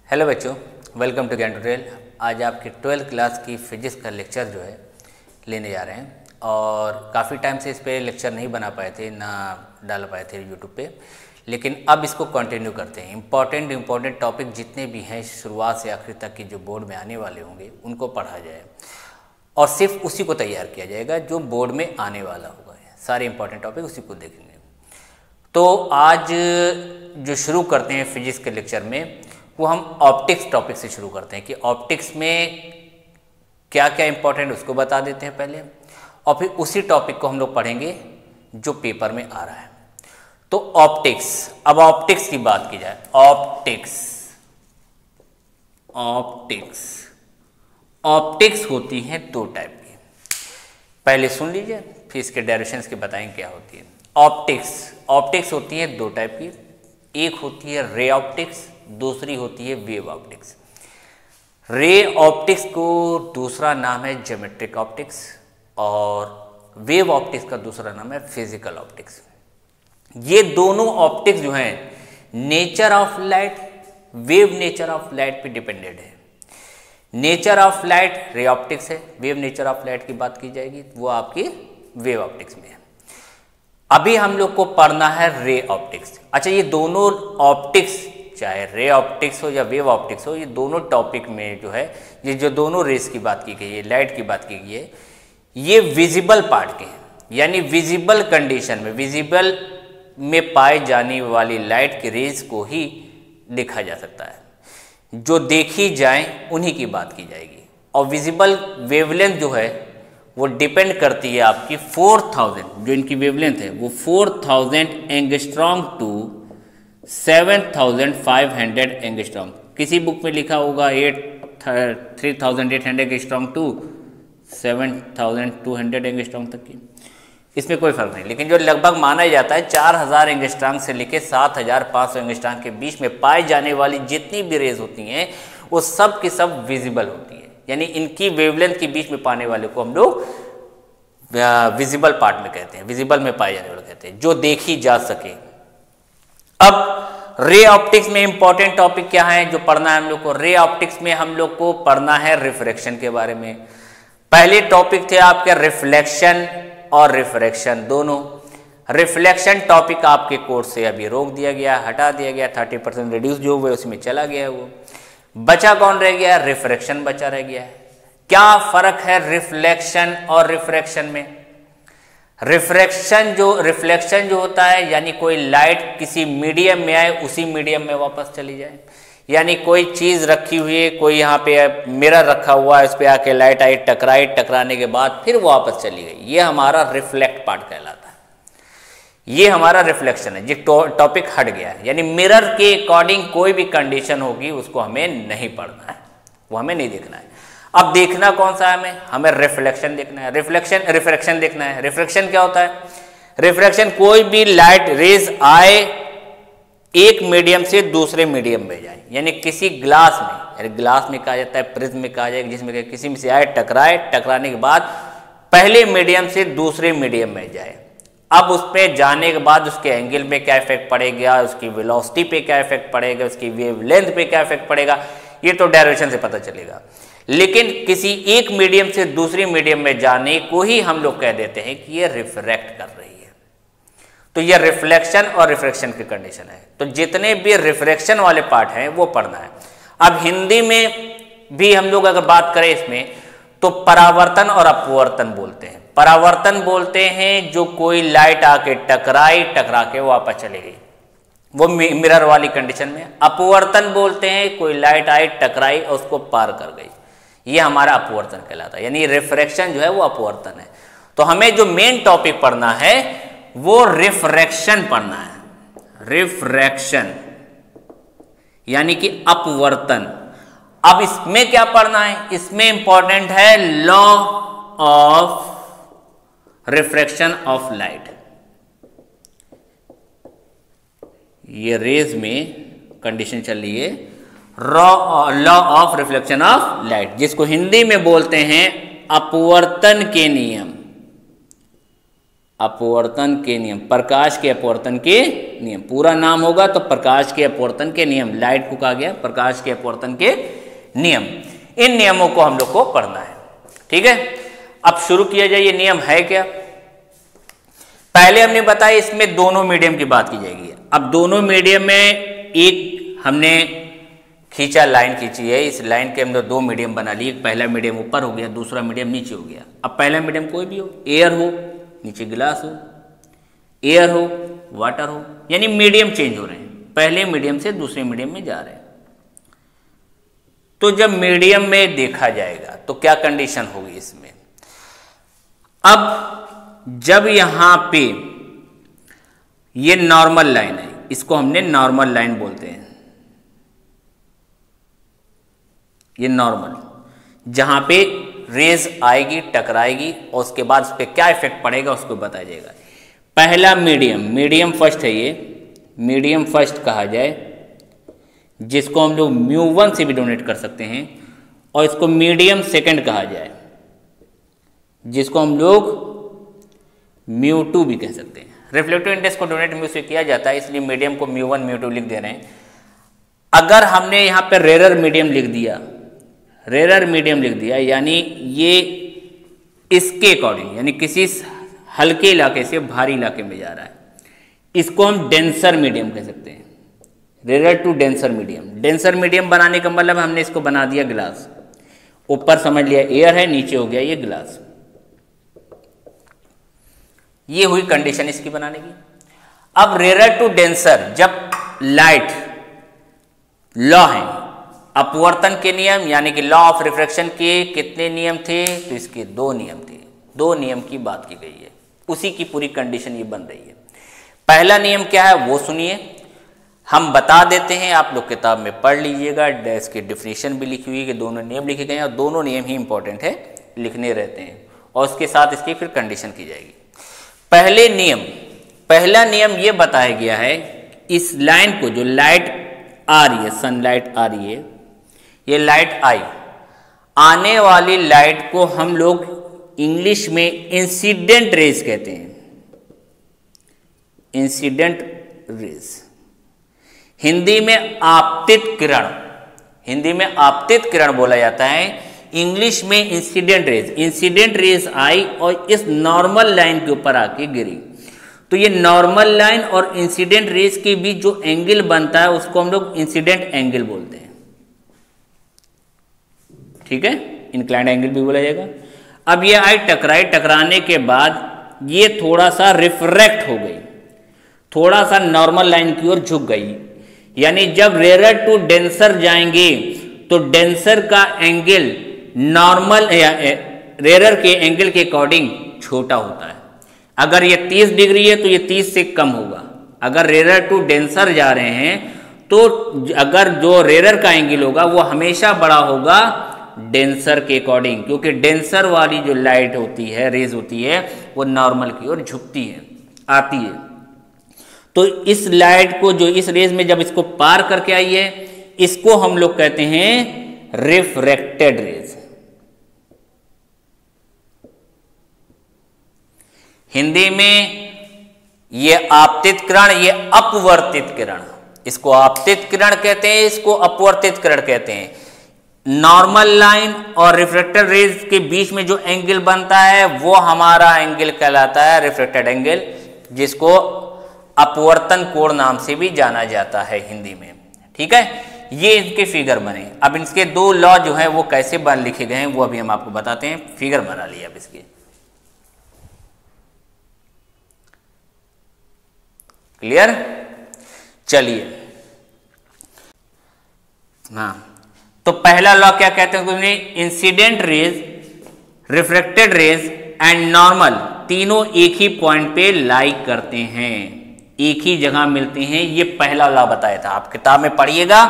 Hello बच्चों, welcome to ज्ञान tutorial. आज आपकी 12th क्लास की फिजिक्स का लेक्चर जो है लेने जा रहे हैं और काफ़ी टाइम से इस पे लेक्चर नहीं बना पाए थे, ना डाल पाए थे यूट्यूब पे, लेकिन अब इसको कंटिन्यू करते हैं। इम्पॉर्टेंट टॉपिक जितने भी हैं शुरुआत से आखिर तक की जो बोर्ड में आने वाले होंगे उनको पढ़ा जाए और सिर्फ उसी को तैयार किया जाएगा जो बोर्ड में आने वाला होगा। सारे इंपॉर्टेंट टॉपिक उसी को देखेंगे। तो आज जो शुरू करते हैं फिजिक्स के लेक्चर में वो हम ऑप्टिक्स टॉपिक से शुरू करते हैं कि ऑप्टिक्स में क्या क्या इंपॉर्टेंट उसको बता देते हैं पहले, और फिर उसी टॉपिक को हम लोग पढ़ेंगे जो पेपर में आ रहा है। तो ऑप्टिक्स, अब ऑप्टिक्स की बात की जाए, ऑप्टिक्स होती हैं दो टाइप की। पहले सुन लीजिए फिर इसके डायरेक्शंस के बताएंगे क्या होती है। ऑप्टिक्स होती है दो टाइप की, एक होती है रे ऑप्टिक्स, दूसरी होती है वेव ऑप्टिक्स। रे ऑप्टिक्स को दूसरा नाम है ज्योमेट्रिक ऑप्टिक्स और वेव ऑप्टिक्स का दूसरा नाम है फिजिकल ऑप्टिक्स। ये दोनों ऑप्टिक्स जो हैं nature of light, wave nature of light पे डिपेंडेड है। Nature of light ray optics है, वेव नेचर ऑफ लाइट की बात की जाएगी वो आपकी वेव ऑप्टिक्स में है। अभी हम लोग को पढ़ना है रे ऑप्टिक्स। अच्छा, ये दोनों ऑप्टिक्स चाहे रे ऑप्टिक्स हो या वेव ऑप्टिक्स हो, ये दोनों टॉपिक में जो है ये जो दोनों रेस की बात की गई है, लाइट की बात की गई है, ये विजिबल पार्ट के हैं, यानी विजिबल कंडीशन में, विजिबल में पाए जाने वाली लाइट की रेज को ही देखा जा सकता है। जो देखी जाए उन्हीं की बात की जाएगी। और विजिबल वेवलेंथ जो है वो डिपेंड करती है आपकी 4000, जो इनकी वेवलेंथ है वो 4000 एंगस्ट्रॉम टू 7500 एंगस्ट्रॉम। किसी बुक में लिखा होगा 3800 एंगस्ट्रॉम टू 7200 एंगस्ट्रॉम तक की, इसमें कोई फर्क नहीं। लेकिन जो लगभग माना जाता है 4000 एंगस्ट्रॉम से लेकर 7500 एंगस्ट्रॉम के बीच में पाई जाने वाली जितनी भी रेज होती हैं वो सब की सब विजिबल होती है, यानी इनकी वेवलेंथ के बीच में पाने वाले को हम लोग विजिबल पार्ट में कहते हैं, विजिबल में पाए जाने वाले कहते हैं, जो देखी जा सके। अब रे ऑप्टिक्स में इंपॉर्टेंट टॉपिक क्या है जो पढ़ना है हम लोग को? रे ऑप्टिक्स में हम लोग को पढ़ना है रिफ्रैक्शन के बारे में। पहले टॉपिक थे आपके रिफ्लेक्शन और रिफ्रैक्शन दोनों। रिफ्लेक्शन टॉपिक आपके कोर्स से अभी रोक दिया गया, हटा दिया गया, 30% रिड्यूस जो हुए उसमें चला गया। वो बचा कौन रह गया? रिफ्रैक्शन बचा रह गया है। क्या फर्क है रिफ्लेक्शन और रिफ्रैक्शन में? रिफ्लेक्शन जो होता है यानी कोई लाइट किसी मीडियम में आए उसी मीडियम में वापस चली जाए, यानी कोई चीज रखी हुई है, कोई यहाँ पे मिरर रखा हुआ है, इस पे आके लाइट आई, टकराने के बाद फिर वो वापस चली गई, ये हमारा रिफ्लेक्ट पार्ट कहलाता है। ये हमारा रिफ्लेक्शन है, ये टॉपिक हट गया है, यानी मिरर के अकॉर्डिंग कोई भी कंडीशन होगी उसको हमें नहीं पढ़ना है, वो हमें नहीं देखना है। अब देखना कौन सा है हमें रिफ्लेक्शन देखना है, रिफ्रैक्शन देखना है। रिफ्रैक्शन क्या होता है? रिफ्रैक्शन कोई भी लाइट रेज आए एक मीडियम से दूसरे मीडियम में जाए, यानी किसी ग्लास में, यानी ग्लास में कहा जाता है, प्रिज्म में कहा जाएगा, जिसमें किसी में से आए टकराने के बाद पहले मीडियम से दूसरे मीडियम में जाए। अब उस पर जाने के बाद उसके एंगल पे क्या इफेक्ट पड़ेगा, उसकी वेलोसिटी पे क्या इफेक्ट पड़ेगा, उसकी वेवलेंथ पे क्या इफेक्ट पड़ेगा, ये तो डायरेक्शन से पता चलेगा। लेकिन किसी एक मीडियम से दूसरे मीडियम में जाने को ही हम लोग कह देते हैं कि ये रिफ्रैक्ट कर रही है। तो ये रिफ्लेक्शन और रिफ्रैक्शन की कंडीशन है। तो जितने भी रिफ्रैक्शन वाले पार्ट हैं वो पढ़ना है। अब हिंदी में भी हम लोग अगर बात करें इसमें तो परावर्तन और अपवर्तन बोलते हैं। परावर्तन बोलते हैं जो कोई लाइट आके टकरा के वापस चली गई, वो मिरर वाली कंडीशन में। अपवर्तन बोलते हैं कोई लाइट आई, टकराई और उसको पार कर गई, ये हमारा अपवर्तन कहलाता है, यानी रिफ्रैक्शन जो है वो अपवर्तन है। तो हमें जो मेन टॉपिक पढ़ना है वो रिफ्रैक्शन पढ़ना है, रिफ्रैक्शन यानी कि अपवर्तन। अब इसमें क्या पढ़ना है? इसमें इंपॉर्टेंट है law of refraction of light. ये रेज में कंडीशन चल रही है law of reflection of light, जिसको हिंदी में बोलते हैं अपवर्तन के नियम। अपवर्तन के नियम, प्रकाश के अपवर्तन के नियम, पूरा नाम होगा तो प्रकाश के अपवर्तन के नियम, लाइट को कहा गया प्रकाश के अपवर्तन के नियम। इन नियमों को हम लोग को पढ़ना है, ठीक है। अब शुरू किया जाए, ये नियम है क्या। पहले हमने बताया इसमें दोनों मीडियम की बात की जाएगी। अब दोनों मीडियम में एक हमने खींचा, लाइन खींची है, इस लाइन के अंदर दो मीडियम बना लिए, पहला मीडियम ऊपर हो गया, दूसरा मीडियम नीचे हो गया। अब पहला मीडियम कोई भी हो, एयर हो, नीचे गिलास हो, एयर हो, वाटर हो, यानी मीडियम चेंज हो रहे हैं, पहले मीडियम से दूसरे मीडियम में जा रहे हैं। तो जब मीडियम में देखा जाएगा तो क्या कंडीशन होगी इसमें। अब जब यहां पे ये नॉर्मल लाइन है, इसको हमने नॉर्मल लाइन बोलते हैं, ये नॉर्मल, जहां पे रेज आएगी, टकराएगी और उसके बाद उस पर क्या इफेक्ट पड़ेगा उसको बताया जाएगा। पहला मीडियम, मीडियम फर्स्ट है, ये मीडियम फर्स्ट कहा जाए, जिसको हम लोग μ1 से भी डोनेट कर सकते हैं, और इसको मीडियम सेकंड कहा जाए, जिसको हम लोग μ2 भी कह सकते हैं। रिफ्लेक्टिव इंडेक्स को डोनेट म्यू से किया जाता है, इसलिए मीडियम को μ1 μ2 लिख दे रहे हैं। अगर हमने यहाँ पे रेरर मीडियम लिख दिया, रेरर मीडियम लिख दिया, यानी ये इसके अकॉर्डिंग, यानी किसी हल्के इलाके से भारी इलाके में जा रहा है, इसको हम डेंसर मीडियम कह सकते हैं, rarer to denser medium. Denser medium बनाने का मतलब हमने इसको बना दिया गिलास, ऊपर समझ लिया एयर है, नीचे हो गया ये गिलास। ये हुई कंडीशन इसकी बनाने की। अब रेरर टू डेंसर, जब लाइट लॉ है, अपवर्तन के नियम यानी कि लॉ ऑफ रिफ्रैक्शन के कितने नियम थे, तो इसके दो नियम थे, दो नियम की बात की गई है, उसी की पूरी कंडीशन ये बन रही है। पहला नियम क्या है वो सुनिए, हम बता देते हैं, आप लोग किताब में पढ़ लीजिएगा, इसकी डेफिनेशन भी लिखी हुई है कि दोनों नियम लिखे गए हैं और दोनों नियम ही इंपॉर्टेंट है, लिखने रहते हैं, और उसके साथ इसकी फिर कंडीशन की जाएगी। पहले नियम, पहला नियम ये बताया गया है, इस लाइन को, जो लाइट आ रही है, सनलाइट आ रही है, ये लाइट आई, आने वाली लाइट को हम लोग इंग्लिश में इंसिडेंट रेज कहते हैं, इंसिडेंट रेज, हिंदी में आपतित किरण, हिंदी में आपतित किरण बोला जाता है, इंग्लिश में इंसिडेंट रेज। इंसिडेंट रेज आई और इस नॉर्मल लाइन के ऊपर आके गिरी, तो ये नॉर्मल लाइन और इंसिडेंट रेज के बीच जो एंगल बनता है उसको हम लोग इंसिडेंट एंगल बोलते हैं, ठीक है, इंक्लाइंड एंगल भी बोला जाएगा। अब ये आई टकराई, टकराने के बाद ये थोड़ा सा रिफ्रैक्ट हो गई, थोड़ा सा नॉर्मल लाइन की ओर झुक गई, यानी जब रेरर टू डेंसर जाएंगे तो डेंसर का एंगल नॉर्मल या रेरर के एंगल के अकॉर्डिंग छोटा होता है। अगर ये 30 डिग्री है तो ये 30 से कम होगा। अगर रेरर टू डेंसर जा रहे हैं तो अगर जो रेरर का एंगल होगा वो हमेशा बड़ा होगा डेंसर के अकॉर्डिंग, क्योंकि डेंसर वाली जो लाइट होती है, रेज होती है, वो नॉर्मल की ओर झुकती है, आती है। तो इस लाइट को, जो इस रेज में जब इसको पार करके आई है, इसको हम लोग कहते हैं रिफ्रैक्टेड रेज। हिंदी में ये आपतित किरण, ये अपवर्तित किरण, इसको आपतित किरण कहते हैं, इसको अपवर्तित किरण कहते हैं। नॉर्मल लाइन और रिफ्रैक्टेड रेज के बीच में जो एंगल बनता है वो हमारा एंगल कहलाता है रिफ्रैक्टेड एंगल, जिसको अपवर्तन कोण नाम से भी जाना जाता है हिंदी में, ठीक है। ये इनके फिगर बने। अब इनके दो लॉ जो है वो कैसे बन लिखे गए हैं वो अभी हम आपको बताते हैं। फिगर बना लिया अब इसके, क्लियर। चलिए, हाँ, तो पहला लॉ क्या कहते हैं, incident rays, refracted rays and normal तीनों एक ही पॉइंट पे लाई करते हैं, एक ही जगह मिलते हैं। ये पहला लॉ बताया था, आप किताब में पढ़िएगा।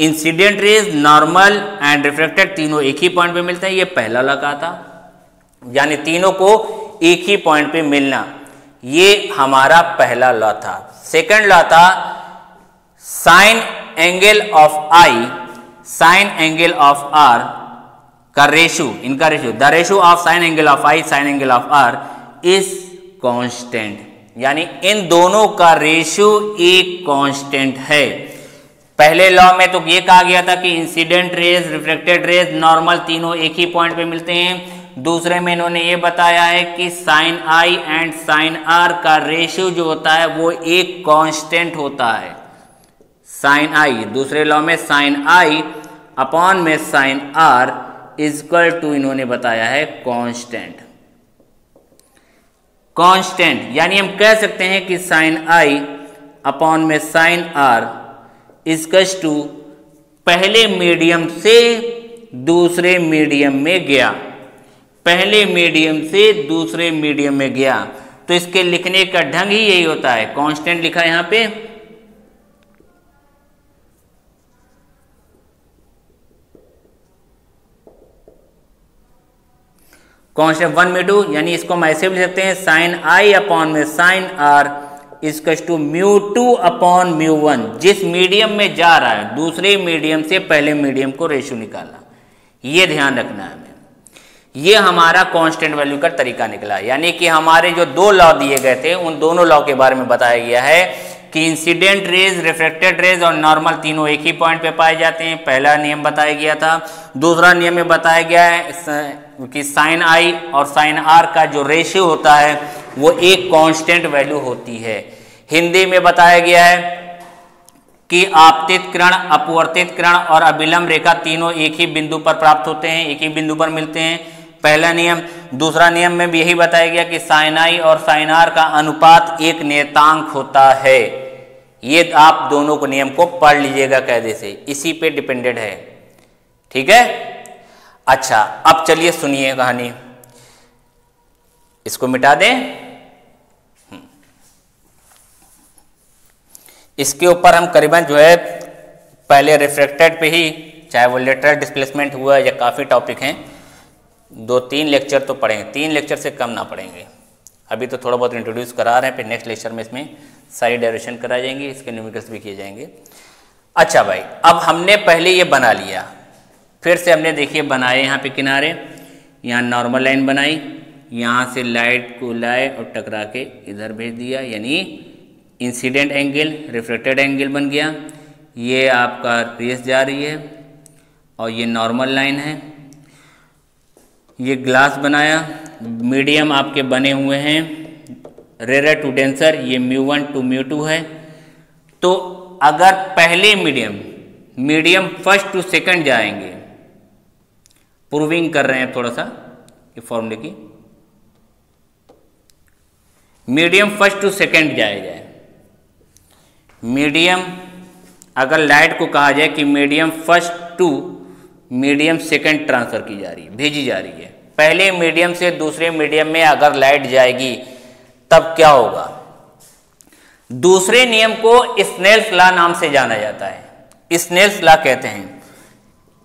Incident raise, normal and refracted तीनों एक ही पॉइंट पे मिलते हैं, ये पहला लॉ कहा था, यानी तीनों को एक ही पॉइंट पे मिलना, ये हमारा पहला लॉ था। सेकंड लॉ था sine angle of i, sine angle of r का रेशो, इनका ratio, the ratio of sine angle of i, sine angle of r is constant, यानी इन दोनों का रेशियो एक कांस्टेंट है। पहले लॉ में तो ये कहा गया था कि incident raise, reflected raise, normal तीनों एक ही पॉइंट पे मिलते हैं। दूसरे में इन्होंने ये बताया है कि sine i and sine r का रेशियो जो होता है वो एक कांस्टेंट होता है। साइन आई, दूसरे लॉ में साइन आई अपॉन में साइन आर इक्वल टू इन्होंने बताया है कांस्टेंट। कांस्टेंट यानी हम कह सकते हैं कि साइन आई अपॉन में साइन आर इक्वल टू पहले मीडियम से दूसरे मीडियम में गया, पहले मीडियम से दूसरे मीडियम में गया। तो इसके लिखने का ढंग ही यही होता है। कांस्टेंट लिखा है यहां पे, कांस्टेंट 1 में 2, यानी इसको हम ऐसे भी लिख सकते हैं साइन आई अपॉन में sine r equal to mu 2 upon mu 1। जिस मीडियम में जा रहा है दूसरे मीडियम से पहले मीडियम को रेशियो निकालना, ये ध्यान रखना है हमें। ये हमारा कांस्टेंट वैल्यू का तरीका निकला, यानी कि हमारे जो दो लॉ दिए गए थे उन दोनों लॉ के बारे में बताया गया है कि इंसिडेंट रेज, रिफ्लेक्टेड रेज और नॉर्मल तीनों एक ही पॉइंट पे पाए जाते हैं। पहला नियम बताया गया था। दूसरा नियम में बताया गया है कि साइन आई और साइन आर का जो रेशियो होता है वो एक कांस्टेंट वैल्यू होती है। हिंदी में बताया गया है कि आपतित किरण, अपवर्तित किरण और अभिलंब रेखा तीनों एक ही बिंदु पर प्राप्त होते हैं, एक ही बिंदु पर मिलते हैं, पहला नियम। दूसरा नियम में भी यही बताया गया कि साइन आई और साइन आर का अनुपात एक नियतांक होता है। ये आप दोनों को नियम को पढ़ लीजिएगा कायदे से, इसी पे डिपेंडेड है, ठीक है। अच्छा, अब चलिए सुनिए कहानी, इसको मिटा दें। इसके ऊपर हम करीबन जो है पहले रिफ्लेक्टेड पे ही, चाहे वो लेटरल डिस्प्लेसमेंट हुआ या काफ़ी टॉपिक हैं, 2-3 लेक्चर तो पढ़ेंगे, 3 लेक्चर से कम ना पढ़ेंगे। अभी तो थोड़ा बहुत इंट्रोड्यूस करा रहे हैं, फिर नेक्स्ट लेक्चर में इसमें सारी डेरिवेशन कराई जाएंगी, इसके न्यूमेरिकल्स भी किए जाएंगे। अच्छा भाई, अब हमने पहले ये बना लिया, फिर से हमने देखिए बनाए यहाँ पे किनारे, यहाँ नॉर्मल लाइन बनाई, यहाँ से लाइट को लाए और टकरा के इधर भेज दिया, यानी इंसिडेंट एंगल, रिफ्लेक्टेड एंगल बन गया। ये आपका रेस जा रही है और ये नॉर्मल लाइन है। ये ग्लास बनाया, मीडियम आपके बने हुए हैं रेयर टू डेंसर, ये μ1 टू μ2 है। तो अगर पहले मीडियम फर्स्ट टू सेकंड जाएंगे, प्रूविंग कर रहे हैं थोड़ा सा ये फॉर्मूले की, मीडियम फर्स्ट टू सेकंड जाए, मीडियम अगर लाइट को कहा जाए कि medium first to medium second transfer की जा रही है, भेजी जा रही है, पहले मीडियम से दूसरे मीडियम में अगर लाइट जाएगी तब क्या होगा। दूसरे नियम को स्नेल्स लॉ नाम से जाना जाता है। स्नेल्स लॉ कहते हैं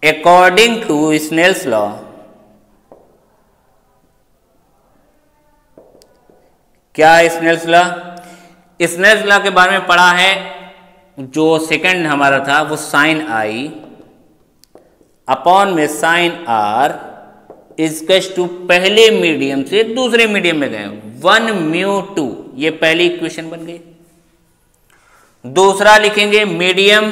अकॉर्डिंग टू स्नेल्स लॉ, क्या है स्नेल्स लॉ? स्नेल्स लॉ के बारे में पढ़ा है, जो सेकंड हमारा था वो साइन आई अपॉन में साइन आर इक्वल टू पहले मीडियम से दूसरे मीडियम में गए 1 μ2, ये पहली इक्वेशन बन गई। दूसरा लिखेंगे मीडियम,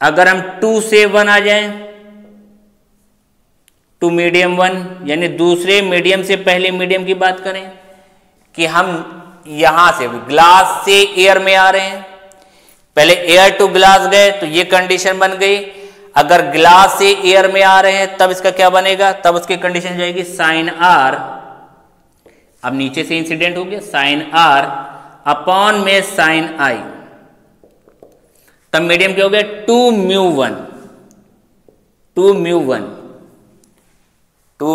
अगर हम 2 से 1 आ जाएं, टू मीडियम 1, यानी दूसरे मीडियम से पहले मीडियम की बात करें कि हम यहां से ग्लास से एयर में आ रहे हैं, पहले एयर टू ग्लास गए तो ये कंडीशन बन गई। अगर ग्लास से एयर में आ रहे हैं तब इसका क्या बनेगा, तब उसकी कंडीशन जाएगी साइन आर, अब नीचे से इंसिडेंट हो गया साइन आर अपॉन में साइन आई, तब मीडियम क्या हो गया 2 μ1, 2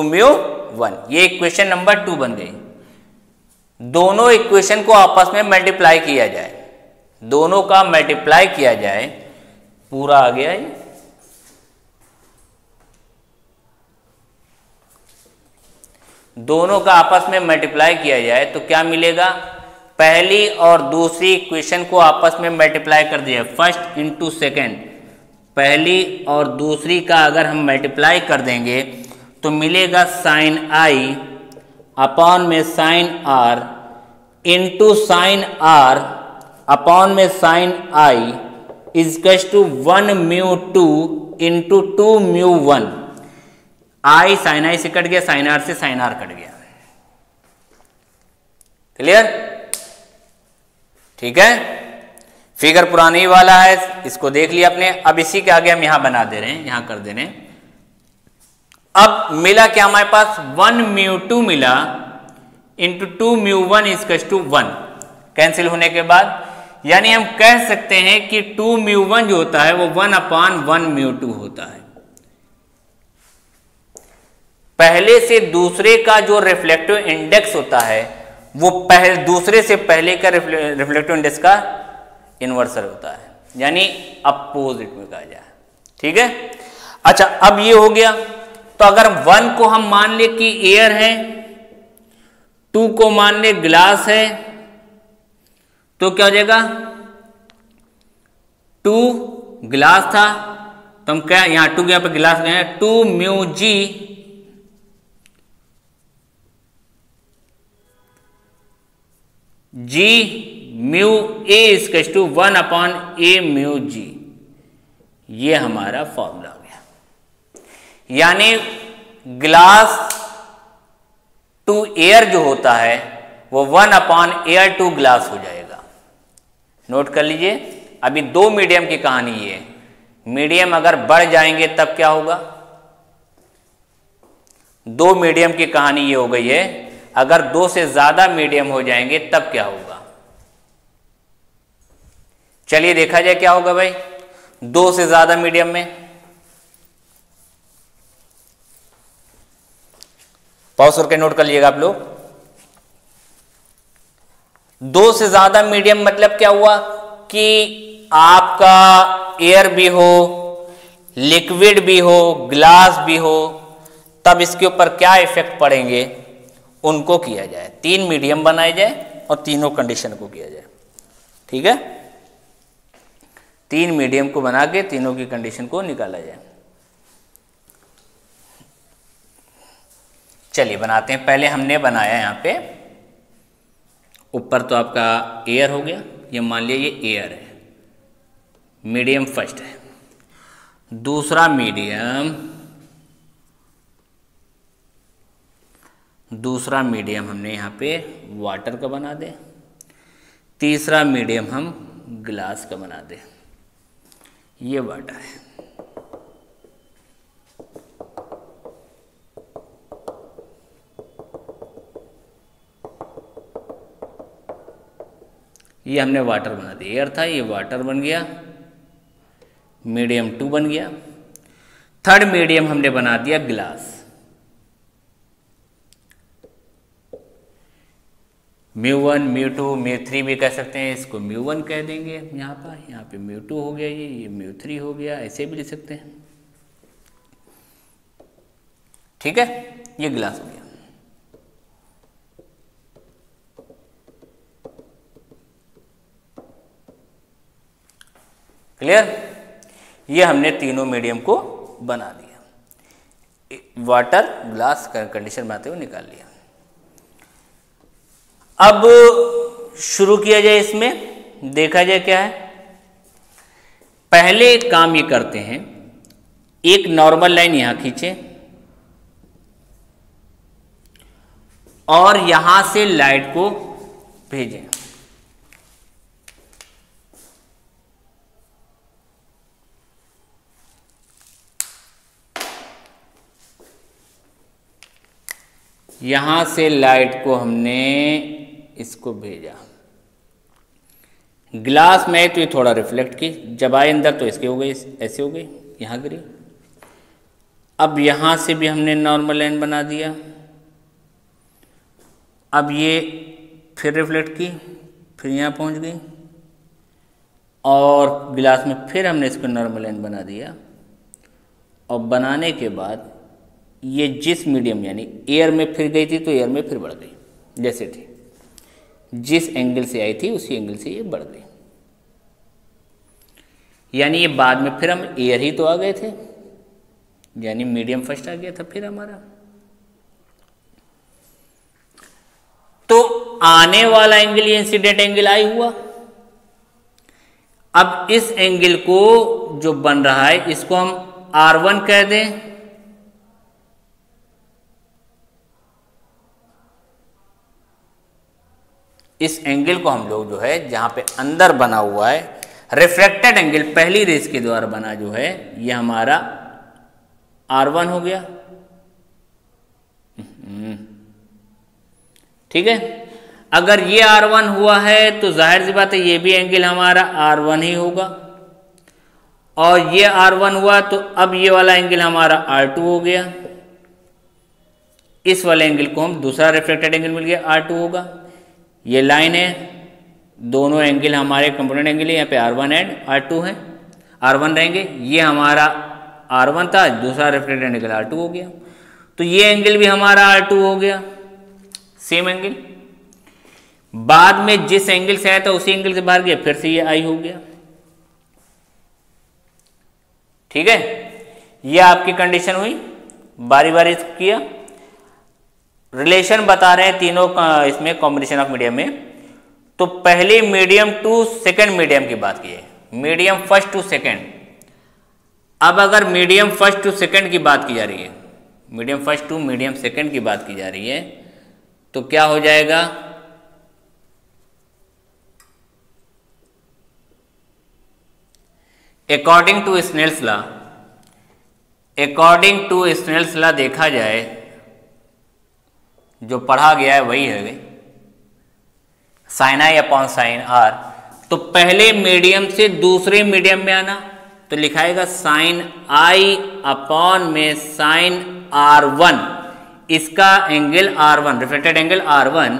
μ1, ये इक्वेशन नंबर 2 बन गई। दोनों इक्वेशन को आपस में मल्टीप्लाई किया जाए, दोनों का मल्टीप्लाई किया जाए, पूरा आ गया ये। दोनों का आपस में मल्टीप्लाई किया जाए तो क्या मिलेगा, पहली और दूसरी इक्वेशन को आपस में मल्टीप्लाई कर दिया, फर्स्ट इंटू सेकेंड, पहली और दूसरी का अगर हम मल्टीप्लाई कर देंगे तो मिलेगा साइन आई अपॉन में sine r into sine r upon में साइन आई इजकस to 1 mu 2 into 2 mu 1। I sine i से कट गया, साइन आर से साइन आर कट गया। क्लियर? ठीक है, फिगर पुरानी वाला है, इसको देख लिया आपने। अब इसी के आगे हम यहां बना दे रहे हैं, यहां कर दे रहे हैं। अब मिला क्या हमारे पास, 1 म्यू 2 मिला इंटू 2 म्यू 1 इजकस टू 1। कैंसिल होने के बाद यानी हम कह सकते हैं कि 2 म्यू 1 जो होता है वो 1 अपान 1 म्यू 2 होता है। पहले से दूसरे का जो रिफ्लेक्टिव इंडेक्स होता है वो दूसरे से पहले का रिफ्लेक्टिव इंडेक्स का इन्वर्सर होता है, यानी अपोजिट में कहा जाए। ठीक है, अच्छा अब ये हो गया। तो अगर 1 को हम मान ले कि एयर है, 2 को मान ले ग्लास है, तो क्या हो जाएगा, 2 ग्लास था तो हम क्या यहां 2 यहां पे ग्लास गए हैं, 2 mu g g mu a इजकस to 1 upon a mu g. ये हमारा फॉर्मूला हो गया। यानी ग्लास टू एयर जो होता है वो 1 अपॉन एयर टू ग्लास हो जाएगा। नोट कर लीजिए, अभी 2 मीडियम की कहानी है। मीडियम अगर बढ़ जाएंगे तब क्या होगा, 2 मीडियम की कहानी ये हो गई है। अगर 2 से ज्यादा मीडियम हो जाएंगे तब क्या होगा, चलिए देखा जाए क्या होगा भाई। 2 से ज्यादा मीडियम में पॉज करके नोट कर लीजिएगा आप लोग। 2 से ज्यादा मीडियम मतलब क्या हुआ कि आपका एयर भी हो, लिक्विड भी हो, ग्लास भी हो, तब इसके ऊपर क्या इफेक्ट पड़ेंगे उनको किया जाए। 3 मीडियम बनाए जाए और तीनों कंडीशन को किया जाए। ठीक है, 3 मीडियम को बना के तीनों की कंडीशन को निकाला जाए। चलिए बनाते हैं। पहले हमने बनाया यहां पे ऊपर तो आपका एयर हो गया, ये मान लिया ये एयर है, मीडियम फर्स्ट है। दूसरा मीडियम हमने यहां पे वाटर का बना दे। तीसरा मीडियम हम ग्लास का बना दे। ये वाटर है। ये हमने वाटर बना दिया, एयर था ये वाटर बन गया, मीडियम 2 बन गया। थर्ड मीडियम हमने बना दिया ग्लास। म्यू 1 म्यू 2 म्यू 3 भी कह सकते हैं, इसको म्यू 1 कह देंगे यहाँ पे म्यू 2 हो गया, ये म्यू 3 हो गया, ऐसे भी लिख सकते हैं। ठीक है, ये ग्लास हो गया। क्लियर? ये हमने तीनों मीडियम को बना दिया, वाटर ग्लास कंडीशन बनाते हुए निकाल लिया। अब शुरू किया जाए, इसमें देखा जाए क्या है। पहले एक काम ये करते हैं, एक नॉर्मल लाइन यहां खींचे और यहां से लाइट को भेजें। यहां से लाइट को हमने इसको भेजा। ग्लास में तो ये थोड़ा रिफ्लेक्ट की, जब आए अंदर तो इसके हो गई, ऐसे हो गई, यहां गिरी। अब यहां से भी हमने नॉर्मल लाइन बना दिया। अब ये फिर रिफ्लेक्ट की, फिर यहां पहुंच गई और ग्लास में फिर हमने इसको नॉर्मल लाइन बना दिया। और बनाने के बाद ये जिस मीडियम यानी एयर में फिर गई थी तो एयर में फिर बढ़ गई, जैसे थी, जिस एंगल से आई थी उसी एंगल से ये बढ़ गई। यानी ये बाद में फिर हम एयर ही तो आ गए थे, यानी मीडियम फर्स्ट आ गया था फिर हमारा। तो आने वाला एंगल ये इंसिडेंट एंगल आई हुआ। अब इस एंगल को जो बन रहा है इसको हम R1 कह दें, इस एंगल को हम लोग जो है जहां पे अंदर बना हुआ है रिफ्लेक्टेड एंगल पहली रेस के द्वारा बना जो है ये हमारा R1 हो गया। ठीक है, अगर ये R1 हुआ है तो जाहिर सी बात है ये भी एंगल हमारा R1 ही होगा, और ये R1 हुआ तो अब ये वाला एंगल हमारा R2 हो गया। इस वाले एंगल को हम दूसरा रिफ्लेक्टेड एंगल मिल गया R2 होगा। ये लाइन है, दोनों एंगल हमारे कंपोनेंट एंगल है, यहाँ पे R1 एंड R2 है, R1 रहेंगे। ये हमारा R1 था, दूसरा रिफ्लेक्टेड एंगल R2 हो गया, तो ये एंगल भी हमारा R2 हो गया, सेम एंगल। बाद में जिस एंगल से आया था उसी एंगल से बाहर गया, फिर से ये I हो गया। ठीक है, ये आपकी कंडीशन हुई, बारी बारी किया। रिलेशन बता रहे हैं तीनों का इसमें कॉम्बिनेशन ऑफ मीडियम में। तो पहले मीडियम टू सेकंड मीडियम की बात की है, मीडियम फर्स्ट टू सेकंड। अब अगर मीडियम फर्स्ट टू सेकंड की बात की जा रही है, medium first to medium second की बात की जा रही है, तो क्या हो जाएगा, according to Snell's law, according to Snell's law देखा जाए जो पढ़ा गया है वही है sine i upon sine r. तो पहले मीडियम से दूसरे मीडियम में आना, तो लिखाएगा साइन आई अपॉन में साइन R1, इसका angle R1 reflected angle R1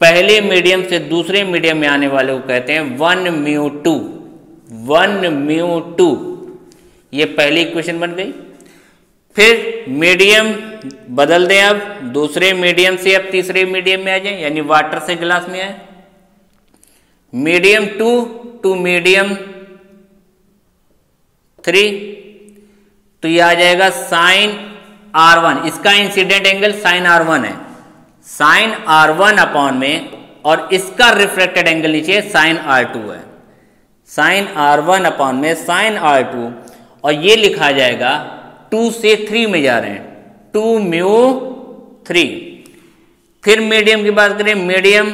पहले मीडियम से दूसरे मीडियम में आने वाले को कहते हैं 1μ2, 1μ2। ये पहली इक्वेशन बन गई। फिर मीडियम बदल दें, अब दूसरे मीडियम से अब तीसरे मीडियम में आ जाए, यानी वाटर से गिलास में आए, मीडियम 2 टू मीडियम 3, तो ये आ जाएगा साइन R1, इसका इंसिडेंट एंगल साइन R1 है, साइन R1 अपॉन में, और इसका रिफ्लेक्टेड एंगल नीचे साइन R2 है, साइन R1 अपॉन में साइन R2, और ये लिखा जाएगा 2 से 3 में जा रहे हैं, 2μ3। फिर मीडियम की बात करें, मीडियम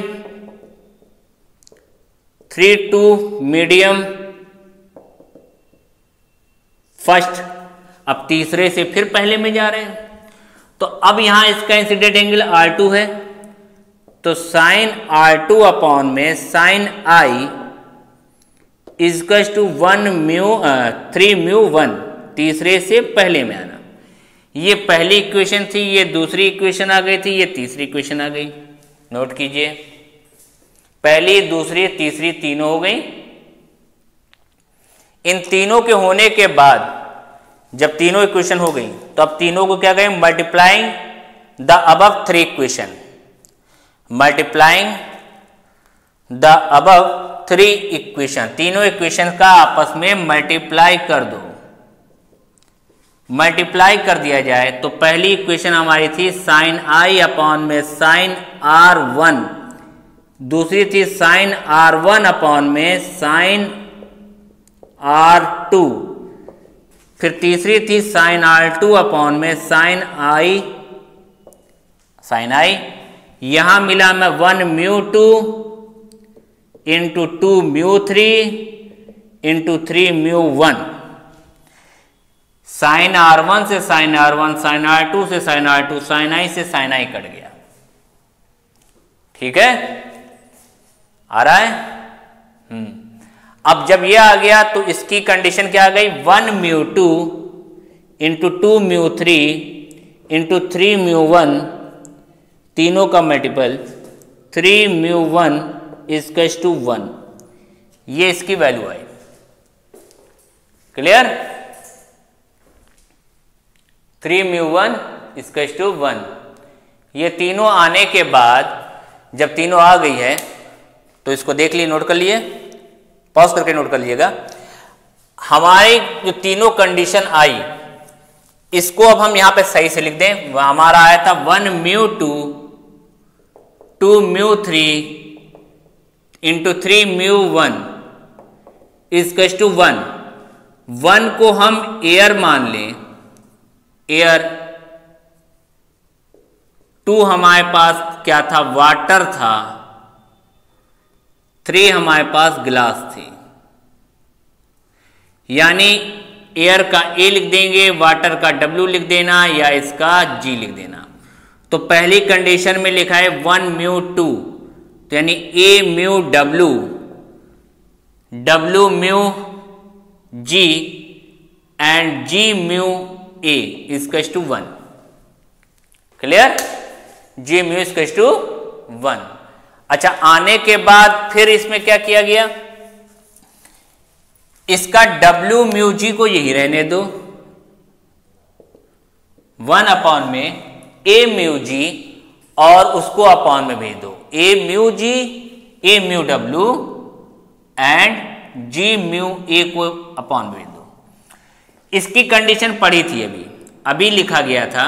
3 टू मीडियम फर्स्ट, अब तीसरे से फिर पहले में जा रहे हैं, तो अब यहां इसका इंसिडेंट एंगल R2 है, तो साइन R2 अपॉन में साइन I इजकस टू 3μ1, तीसरे से पहले में आना। ये पहली इक्वेशन थी, ये दूसरी इक्वेशन आ गई थी, ये तीसरी इक्वेशन आ गई। नोट कीजिए, पहली दूसरी तीसरी तीनों हो गई। इन तीनों के होने के बाद जब तीनों इक्वेशन हो गई तो अब तीनों को क्या कहें, multiplying the above 3 equation, multiplying the above 3 equation, तीनों इक्वेशन का आपस में मल्टीप्लाई कर दो। मल्टीप्लाई कर दिया जाए तो पहली इक्वेशन हमारी थी साइन I अपॉन में साइन R1, दूसरी थी साइन R1 अपॉन में साइन R2, फिर तीसरी थी साइन R2 अपॉन में साइन I, यहां मिला मैं 1μ2 इंटू 2μ3 इंटू 3μ1, साइन R1 से साइन R1, साइन R2 से साइन R2, साइन I से साइन I कट गया। ठीक है, आ रहा है। अब जब ये आ गया तो इसकी कंडीशन क्या आ गई, 1μ2 इंटू 2μ3 इंटू 3μ1, तीनों का मल्टीपल 3μ1 इजकस टू 1, ये इसकी वैल्यू आई। क्लियर, 3μ1 इजकस टू 1। ये तीनों आने के बाद जब तीनों आ गई है तो इसको देख लिए, नोट कर लिए, पॉज करके नोट कर लीजिएगा। हमारी जो तीनों कंडीशन आई इसको अब हम यहां पे सही से लिख दें। हमारा आया था 1μ2 2 mu 3 into 3 mu 1 is to 1। 1 को हम एयर मान लें, एयर। 2 हमारे पास क्या था, वाटर था। 3 हमारे पास ग्लास थी। यानी एयर का ए लिख देंगे, वाटर का डब्ल्यू लिख देना, या इसका जी लिख देना। तो पहली कंडीशन में लिखा है 1 म्यू 2, तो यानी A mu W, W mu G and ji mu A is to 1। Clear? G mu is to 1। अच्छा, आने के बाद फिर इसमें क्या किया गया, इसका डब्ल्यू म्यू जी को यही रहने दो, 1 अपॉन में ए म्यू जी, और उसको अपॉन में भेज दो, a mu g, a mu डब्ल्यू एंड जी म्यू ए को अपॉन भेज दो। इसकी कंडीशन पढ़ी थी अभी लिखा गया था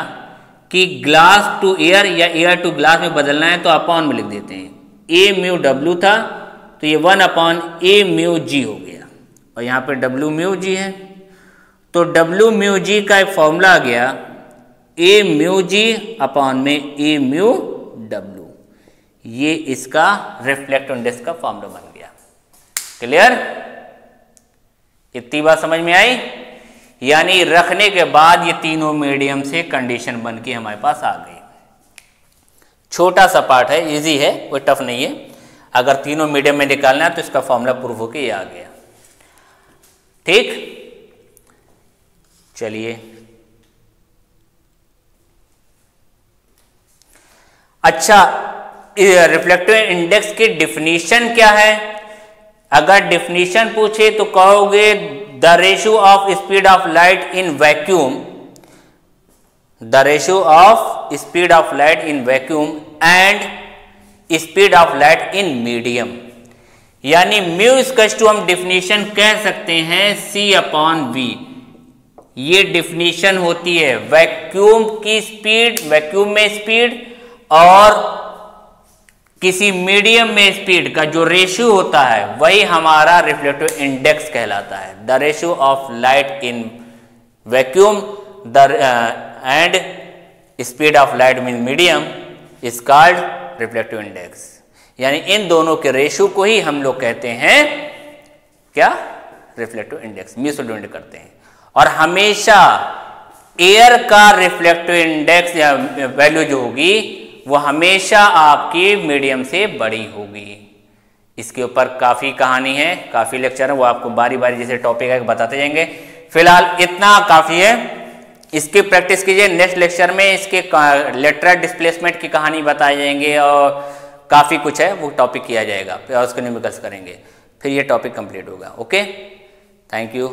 कि ग्लास टू एयर या एयर टू ग्लास में बदलना है तो अपॉन में लिख देते हैं। ए म्यू डब्ल्यू था तो ये 1 अपॉन ए म्यू जी हो गया, और यहाँ पे डब्ल्यू म्यू जी है, तो डब्ल्यू म्यू जी का एक फॉर्मूला आ गया, ए म्यू जी अपॉन में ए म्यू डब्ल्यू। ये इसका रिफ्लेक्टिव इंडेक्स का फॉर्मूला बन गया। क्लियर? इतनी बात समझ में आई? यानी रखने के बाद ये तीनों मीडियम से कंडीशन बन के हमारे पास आ गई। छोटा सा पार्ट है, इजी है, कोई टफ नहीं है। अगर तीनों मीडियम में निकालना है तो इसका फॉर्मूला प्रूव होके ये आ गया। ठीक, चलिए। अच्छा, रिफ्लेक्टिव इंडेक्स की डिफिनीशन क्या है? अगर डिफिनीशन पूछे तो कहोगे the ratio of speed of light in vacuum, the ratio of speed of light in vacuum and speed of light in medium. यानी म्यू इक्वल टू हम डिफिनीशन कह सकते हैं C अपॉन V। ये डिफिनीशन होती है वैक्यूम की speed, vacuum में स्पीड और किसी मीडियम में स्पीड का जो रेशियो होता है वही हमारा रिफ्लेक्टिव इंडेक्स कहलाता है। The ratio of light in vacuum and speed of light in medium is called reflective index. यानी इन दोनों के रेशियो को ही हम लोग कहते हैं क्या, रिफ्लेक्टिव इंडेक्स, म्यू से डिनोट करते हैं। और हमेशा एयर का रिफ्लेक्टिव इंडेक्स या वैल्यू जो होगी वो हमेशा आपकी मीडियम से बड़ी होगी। इसके ऊपर काफ़ी कहानी है, काफ़ी लेक्चर है, वो आपको बारी बारी जैसे टॉपिक है बताते जाएंगे। फिलहाल इतना काफ़ी है, इसकी प्रैक्टिस कीजिए। नेक्स्ट लेक्चर में इसके लेटरल डिस्प्लेसमेंट की कहानी बताए जाएंगे और काफ़ी कुछ है वो टॉपिक किया जाएगा, फिर उसको न्यूमेरिकल्स करेंगे, फिर ये टॉपिक कंप्लीट होगा। Okay, thank you.